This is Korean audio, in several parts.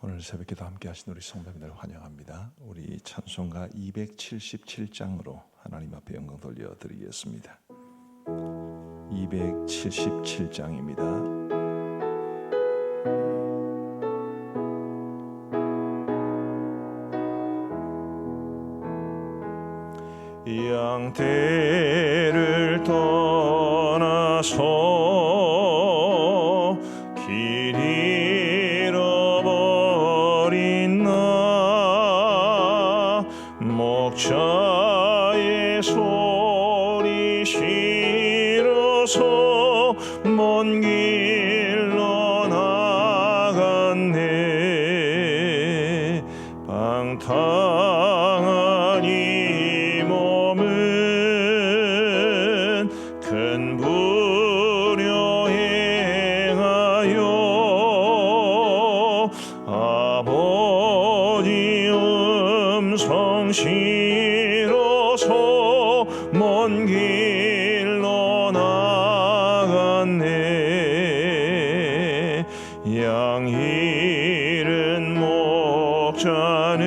오늘 새벽기도 함께 하신 우리 성도님들 환영합니다. 우리 찬송가 277장으로 하나님 앞에 영광 돌려드리겠습니다. 277장입니다. 양떼를 떠나서 길 잃어버린 나 목자의 소리 싫어서 먼 길로 나갔네. 방탕한 이 몸은 큰 불효 행하여 아버지 음성 싫어서 먼 길로 나갔네. 양 잃은 목자는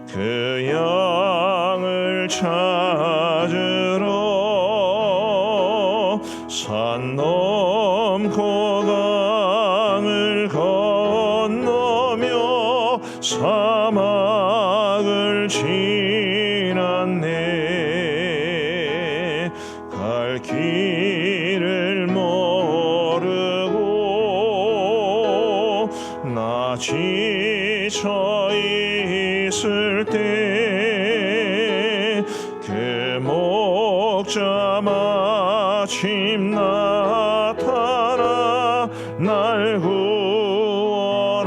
그 양을 찾으러 산 넘고 강을 건너며 사막을 지났네. 갈 길을 모르고 나 지쳐 있을 때 그 목자 마침 나타나 날 구원하셨네.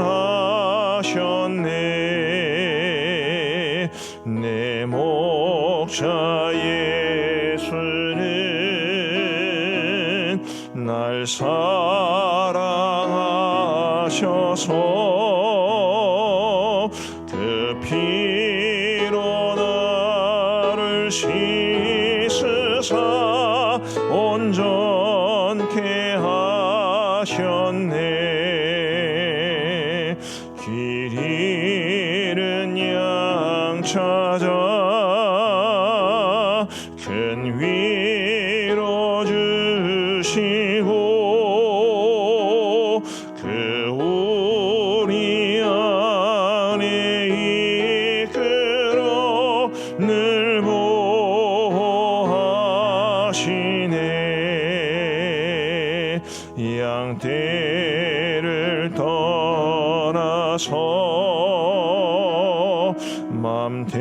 내 목자 예수는 날 사랑하셔서 그 피로 나를 씻으사 온전케 하셨네. 길 잃은 양 찾아 큰 위로 주시고 그 우리 안에 이끌어 늘 보호하시네. 양떼를 떠나서 맘대로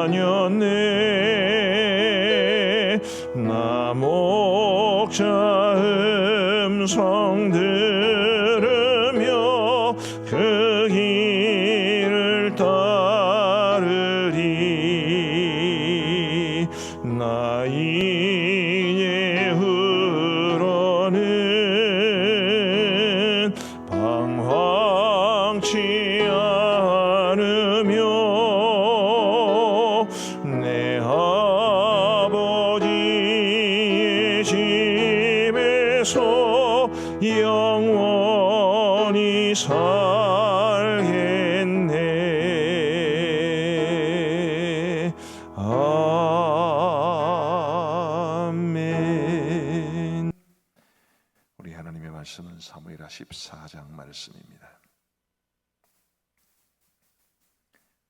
다녔네. 나 목자 음성 들으며 그 길을 따르리. 나 이후로는 방황치 않으며 내 아버지의 집에서 영원히 살겠네. 아멘. 우리 하나님의 말씀은 사무엘하 14장 말씀입니다.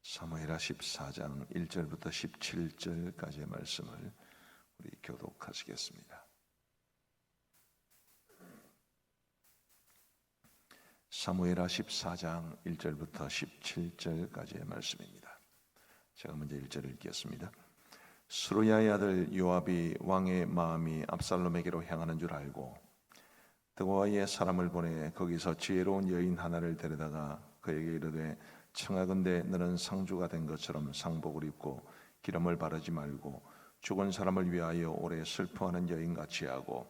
사무엘하 14장 1절부터 17절까지의 말씀을 우리 교독하시겠습니다. 사무엘하 14장 1절부터 17절까지의 말씀입니다. 제가 먼저 1절을 읽겠습니다. 스루야의 아들 요압이 왕의 마음이 압살롬에게로 향하는 줄 알고 드고아의 사람을 보내 거기서 지혜로운 여인 하나를 데려다가 그에게 이르되 청하건대 너는 상주가 된 것처럼 상복을 입고 기름을 바르지 말고 죽은 사람을 위하여 오래 슬퍼하는 여인같이 하고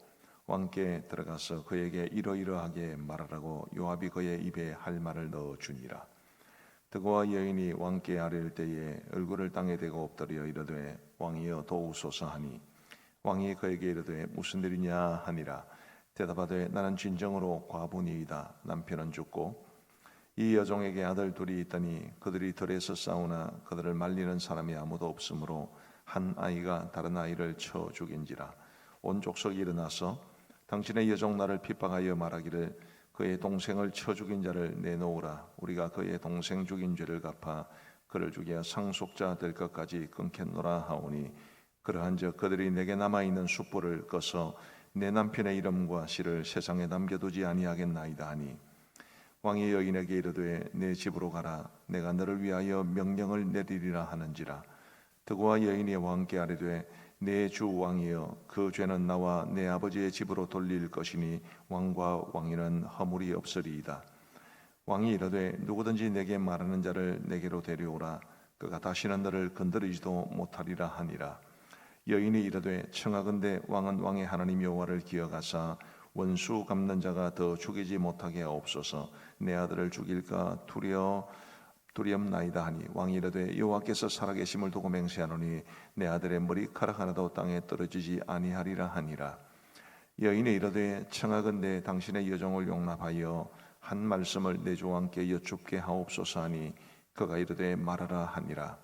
왕께 들어가서 그에게 이러이러하게 말하라고 요압이 그의 입에 할 말을 넣어 주니라. 드고아 여인이 왕께 아뢰을 때에 얼굴을 땅에 대고 엎드려 이르되 왕이여 도우소서 하니 왕이 그에게 이르되 무슨 일이냐 하니라. 대답하되 나는 진정으로 과부니이다. 남편은 죽고 이 여종에게 아들 둘이 있더니 그들이 들에서 싸우나 그들을 말리는 사람이 아무도 없으므로 한 아이가 다른 아이를 쳐 죽인지라. 온 족속이 일어나서 당신의 여종 나를 핍박하여 말하기를 그의 동생을 쳐 죽인 자를 내놓으라. 우리가 그의 동생 죽인 죄를 갚아 그를 죽여 상속자 될 것까지 끊겠노라 하오니 그러한즉 그들이 내게 남아있는 숯불을 꺼서 내 남편의 이름과 시를 세상에 남겨두지 아니하겠나이다 하니 왕이 여인에게 이르되 내 집으로 가라. 내가 너를 위하여 명령을 내리리라 하는지라. 드고와 여인이 왕께 아뢰되 내 주 왕이여 그 죄는 나와 내 아버지의 집으로 돌릴 것이니 왕과 왕위는 허물이 없으리이다. 왕이 이르되 누구든지 내게 말하는 자를 내게로 데려오라. 그가 다시는 너를 건드리지도 못하리라 하니라. 여인이 이르되 청하건대 왕은 왕의 하나님 여호와를 기억하사 원수 갚는 자가 더 죽이지 못하게 하옵소서. 내 아들을 죽일까 두렵나이다 하니 왕이 이르되 여호와께서 살아계심을 두고 맹세하노니 내 아들의 머리카락 하나도 땅에 떨어지지 아니하리라 하니라. 여인이 이르되 청하건대 당신의 여종을 용납하여 한 말씀을 내 주 왕께 여쭙게 하옵소서 하니 그가 이르되 말하라 하니라.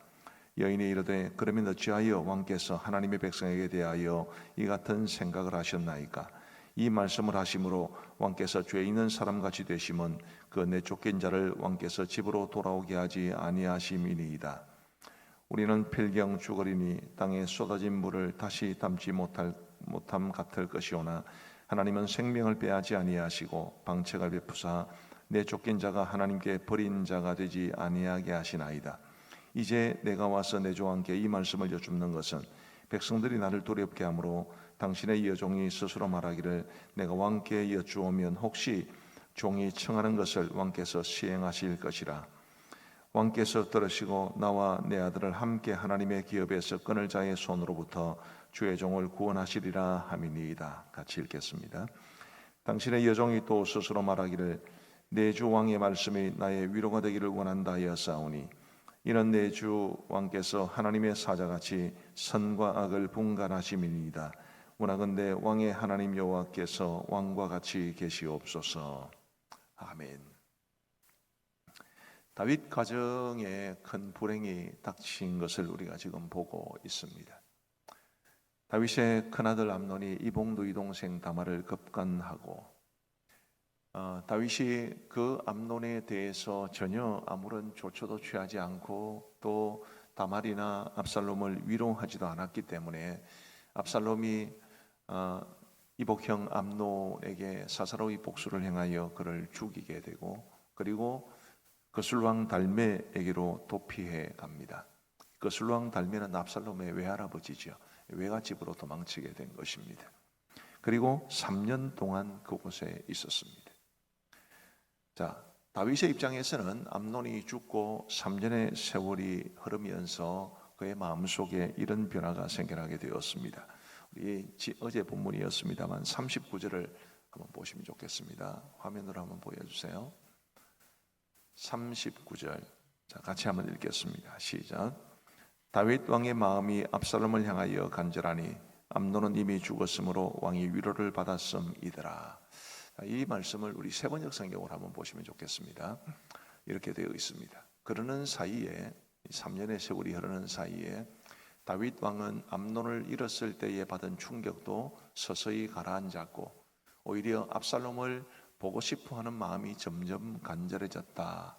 여인이 이르되 그러면 어찌하여 왕께서 하나님의 백성에게 대하여 이 같은 생각을 하셨나이까? 이 말씀을 하심으로 왕께서 죄 있는 사람같이 되심은 그 내쫓긴 자를 왕께서 집으로 돌아오게 하지 아니하심이니이다. 우리는 필경 죽으리니 땅에 쏟아진 물을 다시 담지 못함 같을 것이오나 하나님은 생명을 빼앗지 아니하시고 방책을 베푸사 내쫓긴 자가 하나님께 버린 자가 되지 아니하게 하시나이다. 이제 내가 와서 내 주 왕께 이 말씀을 여쭙는 것은 백성들이 나를 두렵게 하므로 당신의 여종이 스스로 말하기를 내가 왕께 여쭈오면 혹시 종이 청하는 것을 왕께서 시행하실 것이라. 왕께서 들으시고 나와 내 아들을 함께 하나님의 기업에서 끊을 자의 손으로부터 주의 종을 구원하시리라 함이니이다. 같이 읽겠습니다. 당신의 여종이 또 스스로 말하기를 내 주 왕의 말씀이 나의 위로가 되기를 원한다 하였사오니 이는 내 주 왕께서 하나님의 사자같이 선과 악을 분간하심이니이다. 원하건대 왕의 하나님 여호와께서 왕과 같이 계시옵소서. 아멘. 다윗 가정에 큰 불행이 닥친 것을 우리가 지금 보고 있습니다. 다윗의 큰아들 암논이 이봉두 이동생 다말을 급간하고 다윗이 그 암논에 대해서 전혀 아무런 조처도 취하지 않고 또 다말이나 압살롬을 위로하지도 않았기 때문에 압살롬이 이복형 암논에게 사사로이 복수를 행하여 그를 죽이게 되고 그리고 거슬왕 달메에게로 도피해 갑니다. 거슬왕 달메는 압살롬의 외할아버지죠. 외갓집으로 도망치게 된 것입니다. 그리고 3년 동안 그곳에 있었습니다. 자, 다윗의 입장에서는 암논이 죽고 3년의 세월이 흐르면서 그의 마음속에 이런 변화가 생겨나게 되었습니다. 우리 어제 본문이었습니다만 39절을 한번 보시면 좋겠습니다. 화면으로 한번 보여주세요. 39절, 자, 같이 한번 읽겠습니다. 시작. 다윗 왕의 마음이 압살롬을 향하여 간절하니 암논은 이미 죽었으므로 왕이 위로를 받았음이더라. 이 말씀을 우리 세번역 성경으로 한번 보시면 좋겠습니다. 이렇게 되어 있습니다. 그러는 사이에 3년의 세월이 흐르는 사이에 다윗 왕은 암논을 잃었을 때에 받은 충격도 서서히 가라앉았고 오히려 압살롬을 보고 싶어하는 마음이 점점 간절해졌다.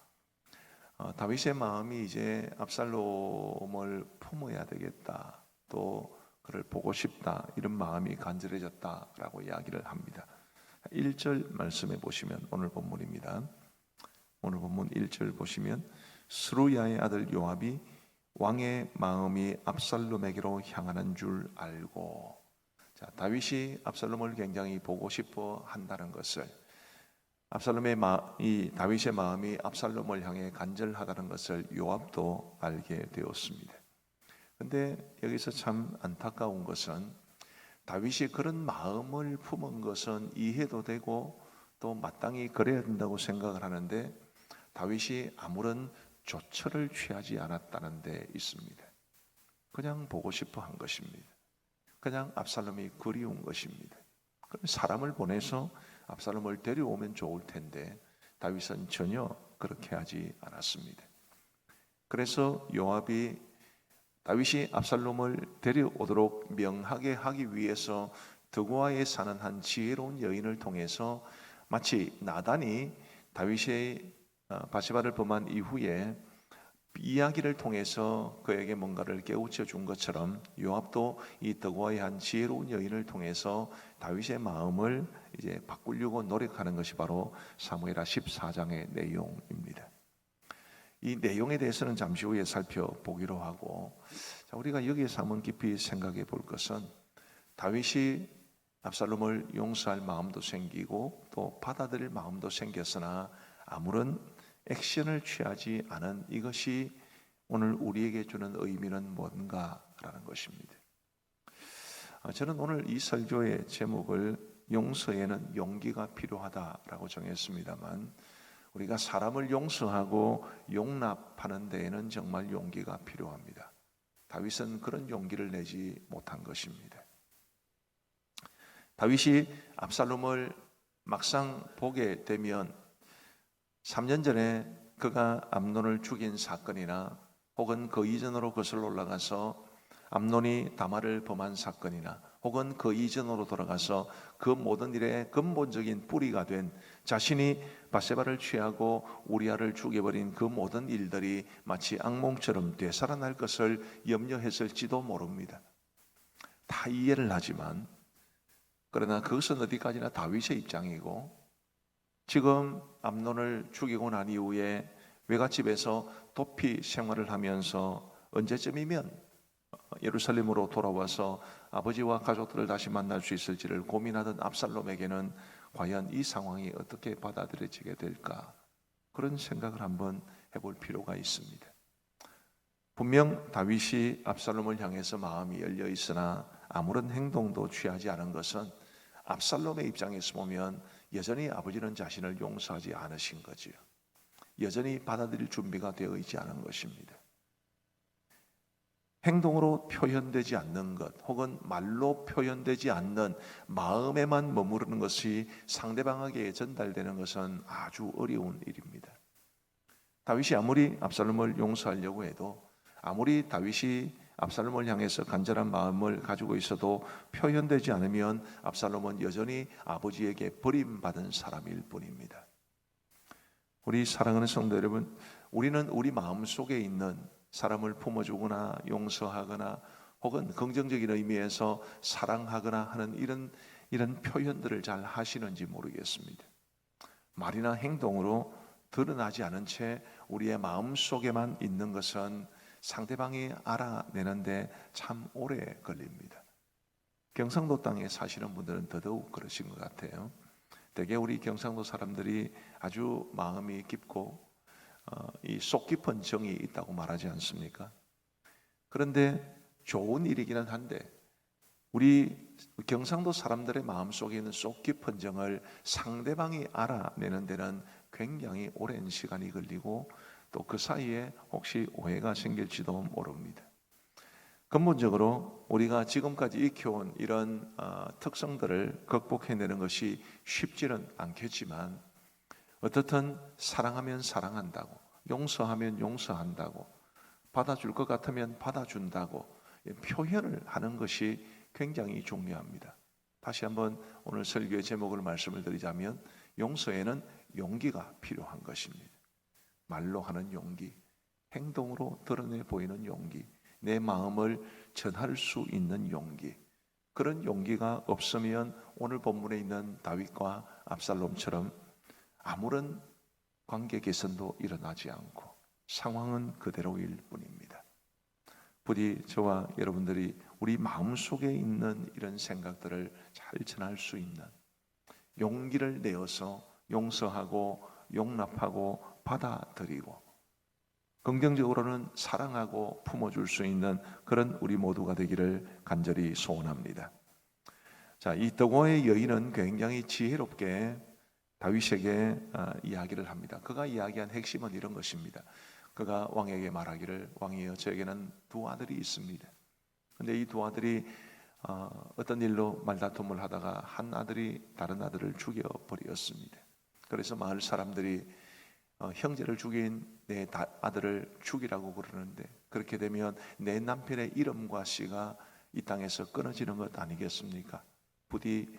다윗의 마음이 이제 압살롬을 품어야 되겠다, 또 그를 보고 싶다, 이런 마음이 간절해졌다라고 이야기를 합니다. 1절 말씀에 보시면 오늘 본문입니다. 오늘 본문 1절 보시면 스루야의 아들 요압이 왕의 마음이 압살롬에게로 향하는 줄 알고, 자, 다윗이 압살롬을 굉장히 보고 싶어 한다는 것을, 다윗의 마음이 압살롬을 향해 간절하다는 것을 요압도 알게 되었습니다. 그런데 여기서 참 안타까운 것은 다윗이 그런 마음을 품은 것은 이해도 되고 또 마땅히 그래야 된다고 생각을 하는데 다윗이 아무런 조처를 취하지 않았다는 데 있습니다. 그냥 보고 싶어 한 것입니다. 그냥 압살롬이 그리운 것입니다. 그럼 사람을 보내서 압살롬을 데려오면 좋을 텐데 다윗은 전혀 그렇게 하지 않았습니다. 그래서 요압이 다윗이 압살롬을 데려오도록 명하게 하기 위해서 드고아에 사는 한 지혜로운 여인을 통해서 마치 나단이 다윗의 바세바를 범한 이후에 이야기를 통해서 그에게 뭔가를 깨우쳐 준 것처럼 요압도 이 드고아의 한 지혜로운 여인을 통해서 다윗의 마음을 이제 바꾸려고 노력하는 것이 바로 사무엘하 14장의 내용입니다. 이 내용에 대해서는 잠시 후에 살펴보기로 하고, 우리가 여기에서 한번 깊이 생각해 볼 것은 다윗이 압살롬을 용서할 마음도 생기고 또 받아들일 마음도 생겼으나 아무런 액션을 취하지 않은 이것이 오늘 우리에게 주는 의미는 뭔가라는 것입니다. 저는 오늘 이 설교의 제목을 용서에는 용기가 필요하다라고 정했습니다만, 우리가 사람을 용서하고 용납하는 데에는 정말 용기가 필요합니다. 다윗은 그런 용기를 내지 못한 것입니다. 다윗이 압살롬을 막상 보게 되면 3년 전에 그가 암논을 죽인 사건이나 혹은 그 이전으로 거슬러 올라가서 암논이 다말을 범한 사건이나 혹은 그 이전으로 돌아가서 그 모든 일의 근본적인 뿌리가 된 자신이 바세바를 취하고 우리아를 죽여버린 그 모든 일들이 마치 악몽처럼 되살아날 것을 염려했을지도 모릅니다. 다 이해를 하지만 그러나 그것은 어디까지나 다윗의 입장이고, 지금 암논을 죽이고 난 이후에 외갓집에서 도피 생활을 하면서 언제쯤이면 예루살렘으로 돌아와서 아버지와 가족들을 다시 만날 수 있을지를 고민하던 압살롬에게는 과연 이 상황이 어떻게 받아들여지게 될까, 그런 생각을 한번 해볼 필요가 있습니다. 분명 다윗이 압살롬을 향해서 마음이 열려 있으나 아무런 행동도 취하지 않은 것은 압살롬의 입장에서 보면 여전히 아버지는 자신을 용서하지 않으신 거지요. 여전히 받아들일 준비가 되어 있지 않은 것입니다. 행동으로 표현되지 않는 것 혹은 말로 표현되지 않는 마음에만 머무르는 것이 상대방에게 전달되는 것은 아주 어려운 일입니다. 다윗이 아무리 압살롬을 용서하려고 해도, 아무리 다윗이 압살롬을 향해서 간절한 마음을 가지고 있어도 표현되지 않으면 압살롬은 여전히 아버지에게 버림받은 사람일 뿐입니다. 우리 사랑하는 성도 여러분, 우리는 우리 마음속에 있는 사람을 품어주거나 용서하거나 혹은 긍정적인 의미에서 사랑하거나 하는 이런 표현들을 잘 하시는지 모르겠습니다. 말이나 행동으로 드러나지 않은 채 우리의 마음속에만 있는 것은 상대방이 알아내는데 참 오래 걸립니다. 경상도 땅에 사시는 분들은 더더욱 그러신 것 같아요. 대개 우리 경상도 사람들이 아주 마음이 깊고 이 속 깊은 정이 있다고 말하지 않습니까? 그런데 좋은 일이기는 한데 우리 경상도 사람들의 마음속에 있는 속 깊은 정을 상대방이 알아내는 데는 굉장히 오랜 시간이 걸리고 또 그 사이에 혹시 오해가 생길지도 모릅니다. 근본적으로 우리가 지금까지 익혀온 이런 특성들을 극복해내는 것이 쉽지는 않겠지만, 어떻든 사랑하면 사랑한다고, 용서하면 용서한다고, 받아줄 것 같으면 받아준다고 표현을 하는 것이 굉장히 중요합니다. 다시 한번 오늘 설교의 제목을 말씀을 드리자면 용서에는 용기가 필요한 것입니다. 말로 하는 용기, 행동으로 드러내 보이는 용기, 내 마음을 전할 수 있는 용기, 그런 용기가 없으면 오늘 본문에 있는 다윗과 압살롬처럼 아무런 관계 개선도 일어나지 않고 상황은 그대로일 뿐입니다. 부디 저와 여러분들이 우리 마음속에 있는 이런 생각들을 잘 전할 수 있는 용기를 내어서 용서하고 용납하고 받아들이고 긍정적으로는 사랑하고 품어줄 수 있는 그런 우리 모두가 되기를 간절히 소원합니다. 자, 이 드고아의 여인은 굉장히 지혜롭게 다윗에게 이야기를 합니다. 그가 이야기한 핵심은 이런 것입니다. 그가 왕에게 말하기를, 왕이여, 저에게는 두 아들이 있습니다. 그런데 이 두 아들이 어떤 일로 말다툼을 하다가 한 아들이 다른 아들을 죽여버렸습니다. 그래서 마을 사람들이 형제를 죽인 내 아들을 죽이라고 그러는데, 그렇게 되면 내 남편의 이름과 씨가 이 땅에서 끊어지는 것 아니겠습니까? 부디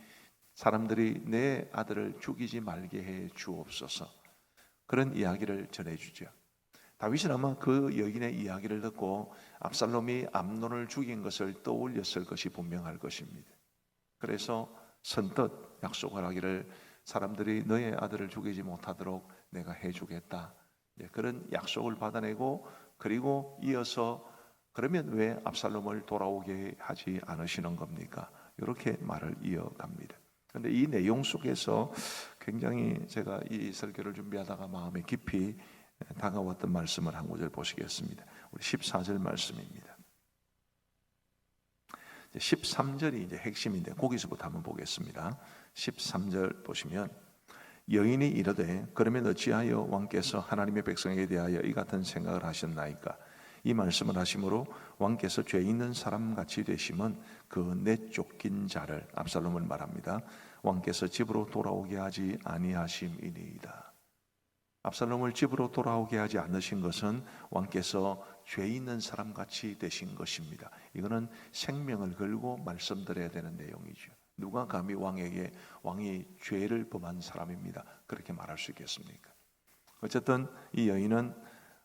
사람들이 내 아들을 죽이지 말게 해 주옵소서. 그런 이야기를 전해주죠. 다윗은 아마 그 여인의 이야기를 듣고 압살롬이 암논을 죽인 것을 떠올렸을 것이 분명할 것입니다. 그래서 선뜻 약속을 하기를, 사람들이 너의 아들을 죽이지 못하도록 내가 해주겠다, 그런 약속을 받아내고, 그리고 이어서 그러면 왜 압살롬을 돌아오게 하지 않으시는 겁니까? 이렇게 말을 이어갑니다. 그런데 이 내용 속에서 굉장히 제가 이 설교를 준비하다가 마음에 깊이 다가왔던 말씀을 한 구절 보시겠습니다. 우리 14절 말씀입니다. 13절이 이제 핵심인데 거기서부터 한번 보겠습니다. 13절 보시면, 여인이 이르되 그러면 어찌하여 왕께서 하나님의 백성에게 대하여 이 같은 생각을 하셨나이까? 이 말씀을 하심으로 왕께서 죄 있는 사람 같이 되심은 그 내쫓긴 자를, 압살롬을 말합니다, 왕께서 집으로 돌아오게 하지 아니하심이니이다. 압살롬을 집으로 돌아오게 하지 않으신 것은 왕께서 죄 있는 사람 같이 되신 것입니다. 이거는 생명을 걸고 말씀드려야 되는 내용이죠. 누가 감히 왕에게 왕이 죄를 범한 사람입니다, 그렇게 말할 수 있겠습니까? 어쨌든 이 여인은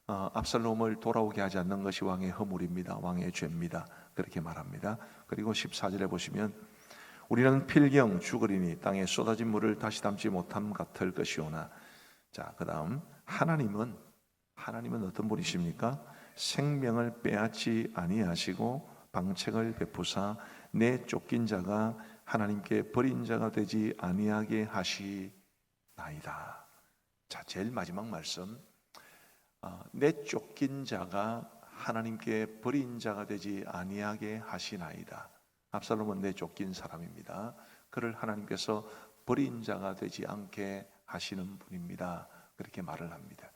압살롬을 돌아오게 하지 않는 것이 왕의 허물입니다, 왕의 죄입니다, 그렇게 말합니다. 그리고 14절에 보시면, 우리는 필경 죽으리니 땅에 쏟아진 물을 다시 담지 못함 같을 것이오나. 자, 그 다음 하나님은 어떤 분이십니까? 생명을 빼앗지 아니하시고 방책을 베푸사 내 쫓긴 자가 하나님께 버린 자가 되지 아니하게 하시나이다. 자, 제일 마지막 말씀, 내 쫓긴 자가 하나님께 버린 자가 되지 아니하게 하시나이다. 압살롬은 내 쫓긴 사람입니다. 그를 하나님께서 버린 자가 되지 않게 하시는 분입니다, 그렇게 말을 합니다.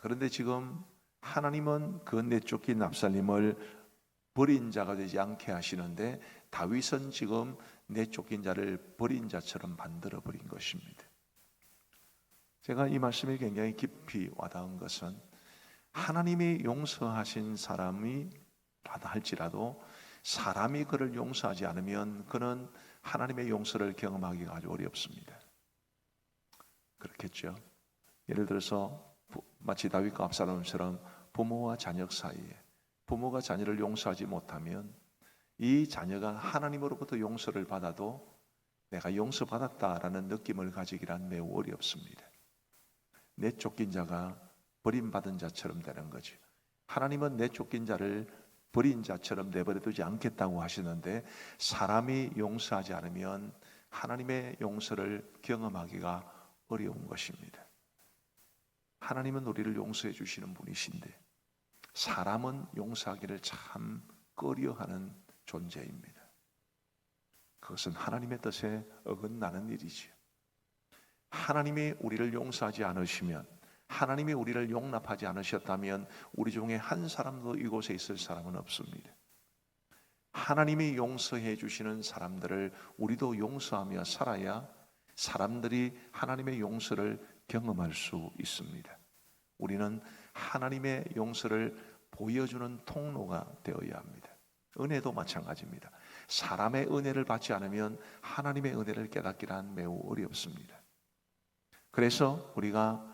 그런데 지금 하나님은 그 내쫓긴 압살롬을 버린 자가 되지 않게 하시는데, 다윗은 지금 내쫓긴 자를 버린 자처럼 만들어 버린 것입니다. 제가 이 말씀이 굉장히 깊이 와닿은 것은, 하나님이 용서하신 사람이 라다 할지라도 사람이 그를 용서하지 않으면 그는 하나님의 용서를 경험하기가 아주 어렵습니다. 그렇겠죠. 예를 들어서 마치 다윗과 압살롬처럼 부모와 자녀 사이에 부모가 자녀를 용서하지 못하면 이 자녀가 하나님으로부터 용서를 받아도 내가 용서받았다라는 느낌을 가지기란 매우 어렵습니다. 내쫓긴 자가 버림받은 자처럼 되는 거죠. 하나님은 내쫓긴 자를 버린 자처럼 내버려두지 않겠다고 하시는데, 사람이 용서하지 않으면 하나님의 용서를 경험하기가 어려운 것입니다. 하나님은 우리를 용서해 주시는 분이신데 사람은 용서하기를 참 꺼려하는 존재입니다. 그것은 하나님의 뜻에 어긋나는 일이지요. 하나님이 우리를 용서하지 않으시면, 하나님이 우리를 용납하지 않으셨다면 우리 중에 한 사람도 이곳에 있을 사람은 없습니다. 하나님이 용서해 주시는 사람들을 우리도 용서하며 살아야 사람들이 하나님의 용서를 경험할 수 있습니다. 우리는 하나님의 용서를 보여주는 통로가 되어야 합니다. 은혜도 마찬가지입니다. 사람의 은혜를 받지 않으면 하나님의 은혜를 깨닫기란 매우 어렵습니다. 그래서 우리가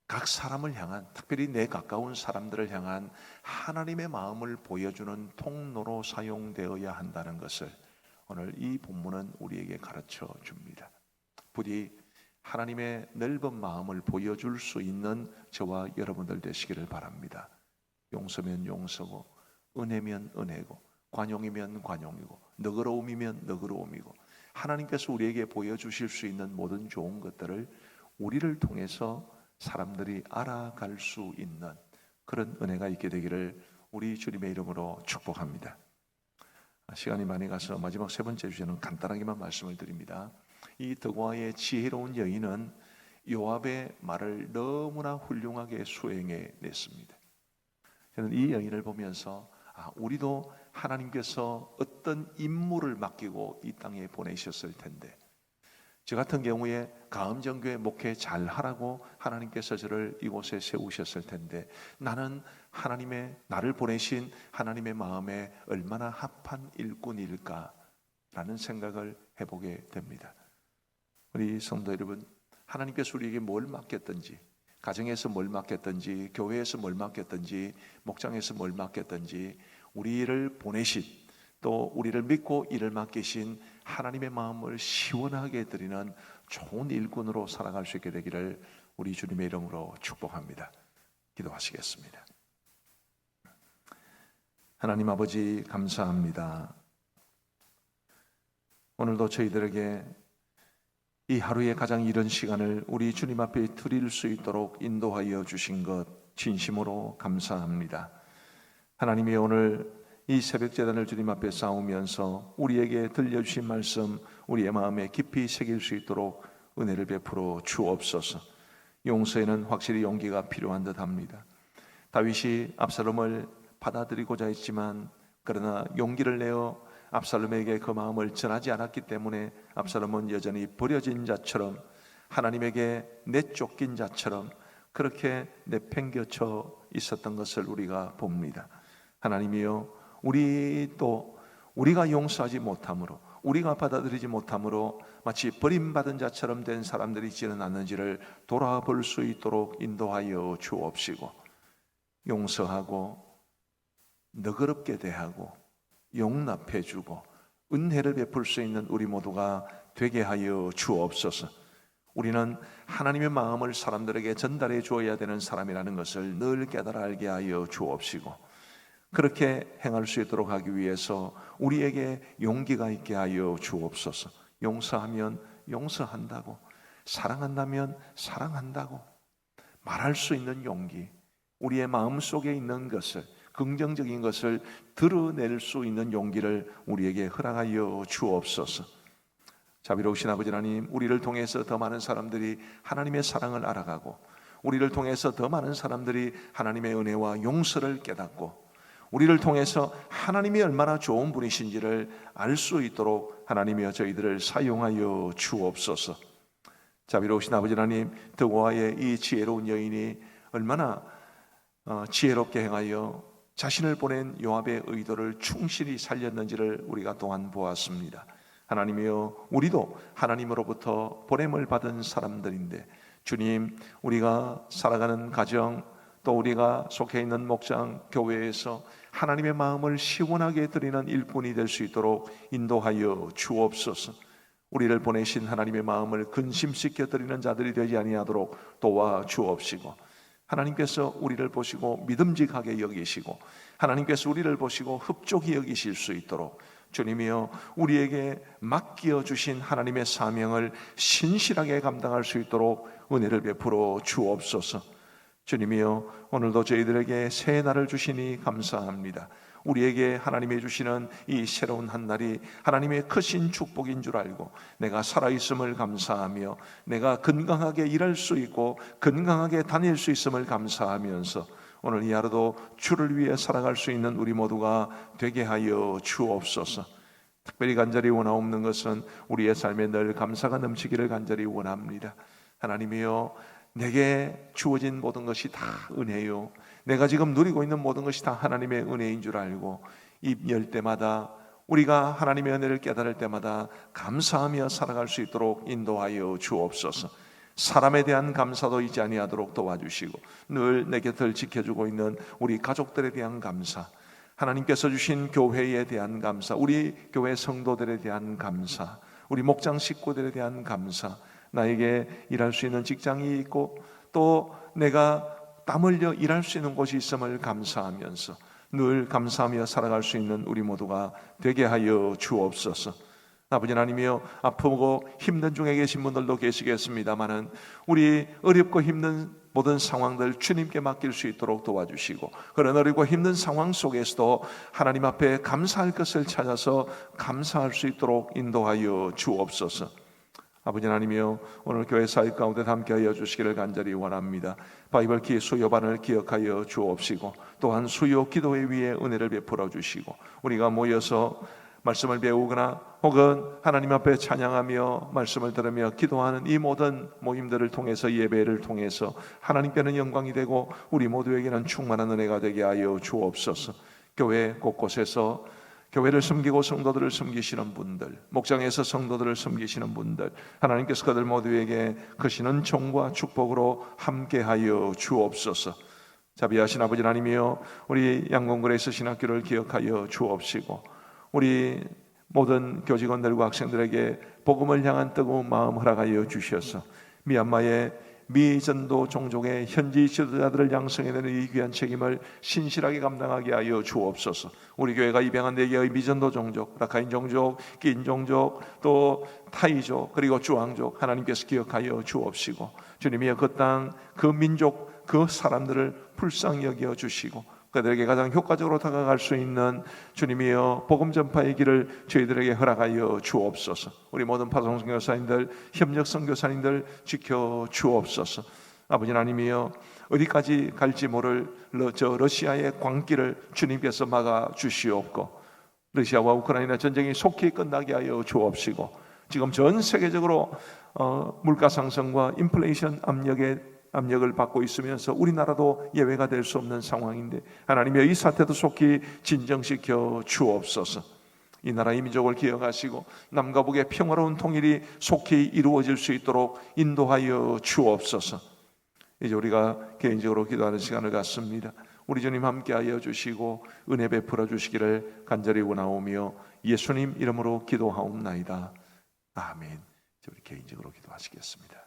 각 사람을 향한, 특별히 내 가까운 사람들을 향한 하나님의 마음을 보여주는 통로로 사용되어야 한다는 것을 오늘 이 본문은 우리에게 가르쳐 줍니다. 부디 하나님의 넓은 마음을 보여줄 수 있는 저와 여러분들 되시기를 바랍니다. 용서면 용서고, 은혜면 은혜고, 관용이면 관용이고, 너그러움이면 너그러움이고, 하나님께서 우리에게 보여주실 수 있는 모든 좋은 것들을 우리를 통해서 사람들이 알아갈 수 있는 그런 은혜가 있게 되기를 우리 주님의 이름으로 축복합니다. 시간이 많이 가서 마지막 세 번째 주제는 간단하게만 말씀을 드립니다. 이 덕와의 지혜로운 여인은 요압의 말을 너무나 훌륭하게 수행해 냈습니다. 저는 이 여인을 보면서 우리도 하나님께서 어떤 임무를 맡기고 이 땅에 보내셨을 텐데, 저 같은 경우에 가음정교회 목회 잘 하라고 하나님께서 저를 이곳에 세우셨을 텐데, 나는 나를 보내신 하나님의 마음에 얼마나 합한 일꾼일까라는 생각을 해보게 됩니다. 우리 성도 여러분, 하나님께서 우리에게 뭘 맡겼든지, 가정에서 뭘 맡겼든지, 교회에서 뭘 맡겼든지, 목장에서 뭘 맡겼든지, 우리를 보내신, 또 우리를 믿고 일을 맡기신 하나님의 마음을 시원하게 드리는 좋은 일꾼으로 살아갈 수 있게 되기를 우리 주님의 이름으로 축복합니다. 기도하시겠습니다. 하나님 아버지, 감사합니다. 오늘도 저희들에게 이 하루의 가장 이른 시간을 우리 주님 앞에 드릴 수 있도록 인도하여 주신 것 진심으로 감사합니다. 하나님이 오늘 이 새벽 제단을 주님 앞에 쌓으면서 우리에게 들려주신 말씀 우리의 마음에 깊이 새길 수 있도록 은혜를 베풀어 주옵소서. 용서에는 확실히 용기가 필요한 듯합니다. 다윗이 압살롬을 받아들이고자 했지만, 그러나 용기를 내어 압살롬에게 그 마음을 전하지 않았기 때문에 압살롬은 여전히 버려진 자처럼, 하나님에게 내쫓긴 자처럼 그렇게 내팽겨쳐 있었던 것을 우리가 봅니다. 하나님이여, 우리가 용서하지 못함으로, 우리가 받아들이지 못함으로 마치 버림받은 자처럼 된 사람들이 있지는 않는지를 돌아볼 수 있도록 인도하여 주옵시고, 용서하고 너그럽게 대하고 용납해주고 은혜를 베풀 수 있는 우리 모두가 되게 하여 주옵소서. 우리는 하나님의 마음을 사람들에게 전달해 주어야 되는 사람이라는 것을 늘 깨달아 알게 하여 주옵시고, 그렇게 행할 수 있도록 하기 위해서 우리에게 용기가 있게 하여 주옵소서. 용서하면 용서한다고, 사랑한다면 사랑한다고 말할 수 있는 용기, 우리의 마음속에 있는 것을, 긍정적인 것을 드러낼 수 있는 용기를 우리에게 허락하여 주옵소서. 자비로우신 아버지 하나님, 우리를 통해서 더 많은 사람들이 하나님의 사랑을 알아가고, 우리를 통해서 더 많은 사람들이 하나님의 은혜와 용서를 깨닫고, 우리를 통해서 하나님이 얼마나 좋은 분이신지를 알 수 있도록 하나님이여 저희들을 사용하여 주옵소서. 자비로우신 아버지 하나님, 드고아의 이 지혜로운 여인이 얼마나 지혜롭게 행하여 자신을 보낸 요압의 의도를 충실히 살렸는지를 우리가 또한 보았습니다. 하나님이여, 우리도 하나님으로부터 보냄을 받은 사람들인데, 주님, 우리가 살아가는 가정, 또 우리가 속해 있는 목장, 교회에서 하나님의 마음을 시원하게 드리는 일꾼이 될 수 있도록 인도하여 주옵소서. 우리를 보내신 하나님의 마음을 근심시켜 드리는 자들이 되지 아니하도록 도와 주옵시고, 하나님께서 우리를 보시고 믿음직하게 여기시고, 하나님께서 우리를 보시고 흡족히 여기실 수 있도록 주님이여, 우리에게 맡겨 주신 하나님의 사명을 신실하게 감당할 수 있도록 은혜를 베풀어 주옵소서. 주님이여, 오늘도 저희들에게 새 날을 주시니 감사합니다. 우리에게 하나님이 주시는 이 새로운 한 날이 하나님의 크신 축복인 줄 알고 내가 살아있음을 감사하며, 내가 건강하게 일할 수 있고 건강하게 다닐 수 있음을 감사하면서 오늘 이 하루도 주를 위해 살아갈 수 있는 우리 모두가 되게 하여 주옵소서. 특별히 간절히 원하옵는 것은 우리의 삶에 늘 감사가 넘치기를 간절히 원합니다. 하나님이여, 내게 주어진 모든 것이 다 은혜요, 내가 지금 누리고 있는 모든 것이 다 하나님의 은혜인 줄 알고 입 열 때마다, 우리가 하나님의 은혜를 깨달을 때마다 감사하며 살아갈 수 있도록 인도하여 주옵소서. 사람에 대한 감사도 잊지 아니하도록 도와주시고, 늘 내 곁을 지켜주고 있는 우리 가족들에 대한 감사, 하나님께서 주신 교회에 대한 감사, 우리 교회 성도들에 대한 감사, 우리 목장 식구들에 대한 감사, 나에게 일할 수 있는 직장이 있고 또 내가 땀 흘려 일할 수 있는 곳이 있음을 감사하면서 늘 감사하며 살아갈 수 있는 우리 모두가 되게 하여 주옵소서. 아버지 하나님이여, 아프고 힘든 중에 계신 분들도 계시겠습니다마는 우리 어렵고 힘든 모든 상황들 주님께 맡길 수 있도록 도와주시고, 그런 어렵고 힘든 상황 속에서도 하나님 앞에 감사할 것을 찾아서 감사할 수 있도록 인도하여 주옵소서. 아버지 하나님이여, 오늘 교회 사역 가운데 함께하여 주시기를 간절히 원합니다. 바이블키 수요반을 기억하여 주옵시고, 또한 수요 기도회 위에 은혜를 베풀어 주시고, 우리가 모여서 말씀을 배우거나 혹은 하나님 앞에 찬양하며 말씀을 들으며 기도하는 이 모든 모임들을 통해서, 예배를 통해서 하나님께는 영광이 되고 우리 모두에게는 충만한 은혜가 되게 하여 주옵소서. 교회 곳곳에서 교회를 섬기고 성도들을 섬기시는 분들, 목장에서 성도들을 섬기시는 분들, 하나님께서 그들 모두에게 크시는 종과 축복으로 함께하여 주옵소서. 자비하신 아버지 하나님이여, 우리 양곤그레이스 신학교를 기억하여 주옵시고, 우리 모든 교직원들과 학생들에게 복음을 향한 뜨거운 마음 허락하여 주셔서 미얀마의 미전도 종족의 현지 지도자들을 양성해내는 이 귀한 책임을 신실하게 감당하게 하여 주옵소서. 우리 교회가 입양한 4개의 미전도 종족, 라카인 종족, 낀 종족, 또 타이족, 그리고 주앙족, 하나님께서 기억하여 주옵시고, 주님이여 그 땅, 그 민족, 그 사람들을 불쌍히 여겨 주시고 그들에게 가장 효과적으로 다가갈 수 있는 주님이여 복음 전파의 길을 저희들에게 허락하여 주옵소서. 우리 모든 파송 선교사님들, 협력 선교사님들 지켜 주옵소서. 아버지 하나님이여, 어디까지 갈지 모를 러시아의 광길을 주님께서 막아 주시옵고, 러시아와 우크라이나 전쟁이 속히 끝나게 하여 주옵시고, 지금 전 세계적으로 물가 상승과 인플레이션 압력을 받고 있으면서 우리나라도 예외가 될 수 없는 상황인데, 하나님의 이 사태도 속히 진정시켜 주옵소서. 이 나라의 민족을 기억하시고 남과 북의 평화로운 통일이 속히 이루어질 수 있도록 인도하여 주옵소서. 이제 우리가 개인적으로 기도하는 시간을 갖습니다. 우리 주님 함께하여 주시고 은혜 베풀어 주시기를 간절히 원하오며 예수님 이름으로 기도하옵나이다. 아멘. 우리 개인적으로 기도하시겠습니다.